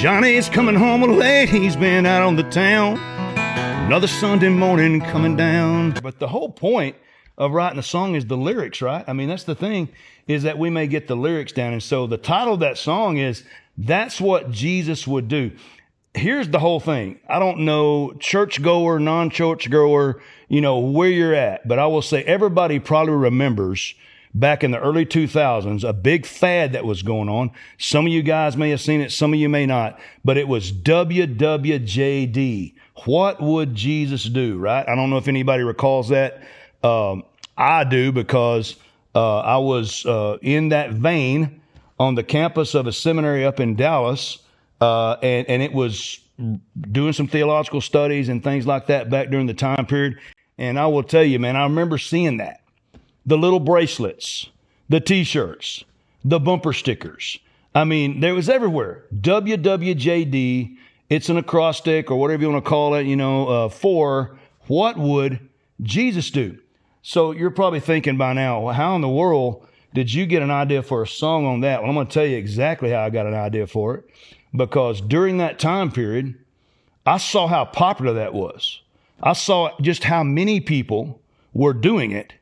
Johnny's coming home late, he's been out on the town. Another Sunday morning coming down. But the whole point of writing a song is the lyrics, right? I mean, that's the thing, is that we may get the lyrics down. And so the title of that song is, That's What Jesus Would Do. Here's the whole thing. I don't know, churchgoer, non-churchgoer, where you're at. But I will say everybody probably remembers back in the early 2000s, a big fad that was going on. Some of you guys may have seen it, some of you may not, but it was WWJD. What would Jesus do, right? I don't know if anybody recalls that. I do, because I was in that vein on the campus of a seminary up in Dallas, and it was doing some theological studies and things like that back during the time period. And I will tell you, man, I remember seeing that. The little bracelets, the T-shirts, the bumper stickers. I mean, there was everywhere. WWJD, it's an acrostic or whatever you want to call it, for what would Jesus do? So you're probably thinking by now, well, how in the world did you get an idea for a song on that? Well, I'm going to tell you exactly how I got an idea for it. Because during that time period, I saw how popular that was. I saw just how many people were doing it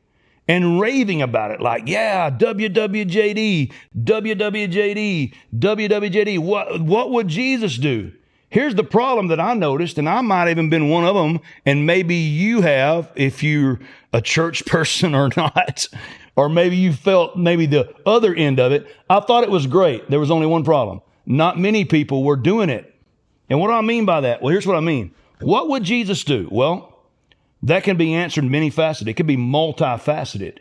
and raving about it, like, yeah, WWJD, WWJD, WWJD. What would Jesus do? Here's the problem that I noticed, and I might have even been one of them, and maybe you have, if you're a church person or not, or maybe you felt maybe the other end of it. I thought it was great. There was only one problem. Not many people were doing it. And what do I mean by that? Well, here's what I mean. What would Jesus do? Well, that can be answered many faceted. It could be multifaceted.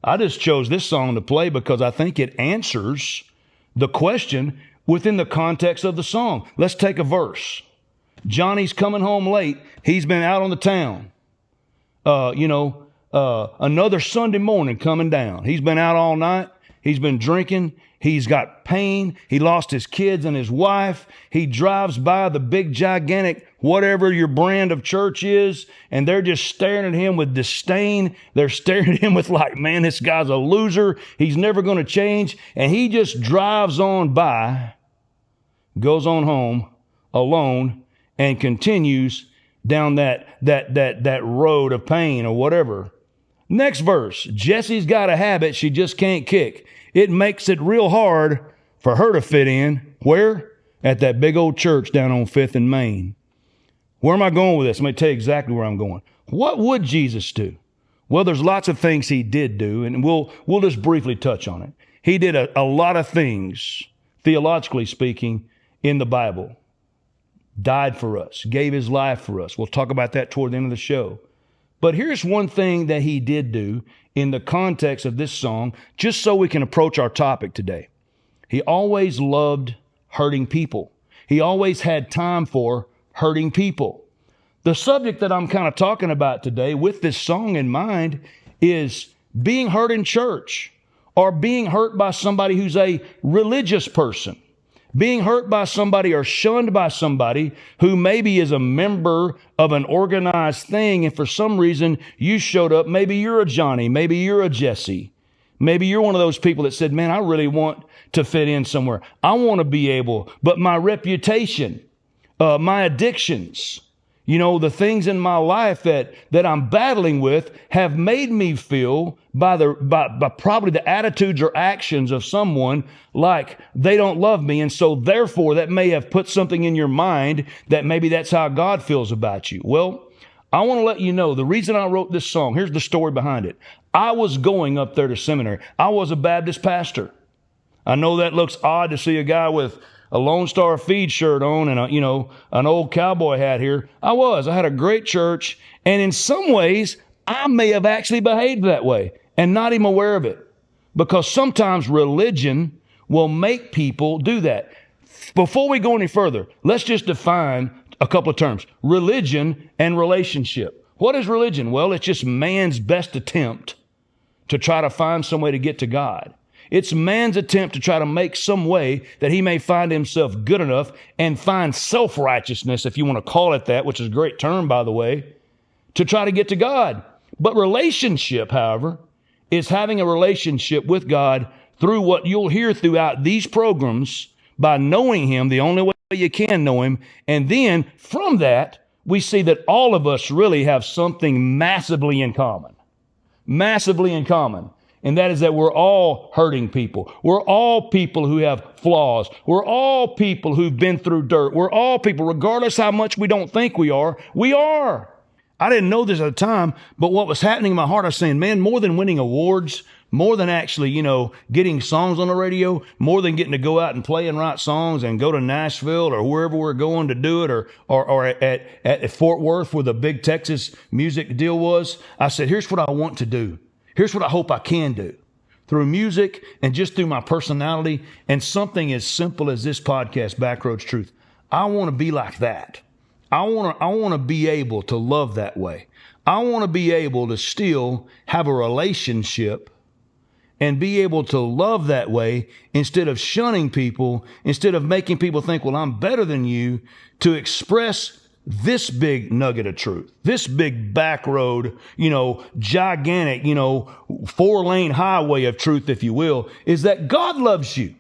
I just chose this song to play because I think it answers the question within the context of the song. Let's take a verse. Johnny's coming home late. He's been out on the town. Another Sunday morning coming down. He's been out all night. He's been drinking. He's got pain. He lost his kids and his wife. He drives by the big, gigantic, whatever your brand of church is, and they're just staring at him with disdain. They're staring at him with like, man, this guy's a loser. He's never going to change. And he just drives on by, goes on home alone, and continues down that road of pain or whatever. Next verse, Jesse's got a habit she just can't kick. It makes it real hard for her to fit in. Where? At that big old church down on 5th and Main. Where am I going with this? Let me tell you exactly where I'm going. What would Jesus do? Well, there's lots of things he did do, and we'll just briefly touch on it. He did a lot of things, theologically speaking, in the Bible. Died for us, gave his life for us. We'll talk about that toward the end of the show. But here's one thing that he did do in the context of this song, just so we can approach our topic today. He always loved hurting people. He always had time for hurting people. The subject that I'm kind of talking about today with this song in mind is being hurt in church, or being hurt by somebody who's a religious person. Being hurt by somebody or shunned by somebody who maybe is a member of an organized thing, and for some reason you showed up. Maybe you're a Johnny, maybe you're a Jesse. Maybe you're one of those people that said, man, I really want to fit in somewhere. I want to be able, but my reputation, my addictions, the things in my life that I'm battling with have made me feel by probably the attitudes or actions of someone like they don't love me. And so therefore that may have put something in your mind that maybe that's how God feels about you. Well, I want to let you know the reason I wrote this song. Here's the story behind it. I was going up there to seminary. I was a Baptist pastor. I know that looks odd to see a guy with a Lone Star Feed shirt on and an old cowboy hat here. I had a great church, and in some ways I may have actually behaved that way and not even aware of it, because sometimes religion will make people do that. Before we go any further, let's just define a couple of terms: religion and relationship. What is religion? Well, it's just man's best attempt to try to find some way to get to God. It's man's attempt to try to make some way that he may find himself good enough and find self-righteousness, if you want to call it that, which is a great term, by the way, to try to get to God. But relationship, however, is having a relationship with God through what you'll hear throughout these programs by knowing him the only way you can know him. And then from that, we see that all of us really have something massively in common. Massively in common. And that is that we're all hurting people. We're all people who have flaws. We're all people who've been through dirt. We're all people, regardless how much we don't think we are, we are. I didn't know this at the time, but what was happening in my heart, I was saying, man, more than winning awards, more than actually, getting songs on the radio, more than getting to go out and play and write songs and go to Nashville or wherever we're going to do it, or at Fort Worth where the big Texas music deal was, I said, here's what I want to do. Here's what I hope I can do through music and just through my personality and something as simple as this podcast, Backroads Truth. I want to be like that. I want to be able to love that way. I want to be able to still have a relationship and be able to love that way instead of shunning people, instead of making people think, well, I'm better than you, to express this big nugget of truth, this big back road, gigantic, 4-lane highway of truth, if you will, is that God loves you.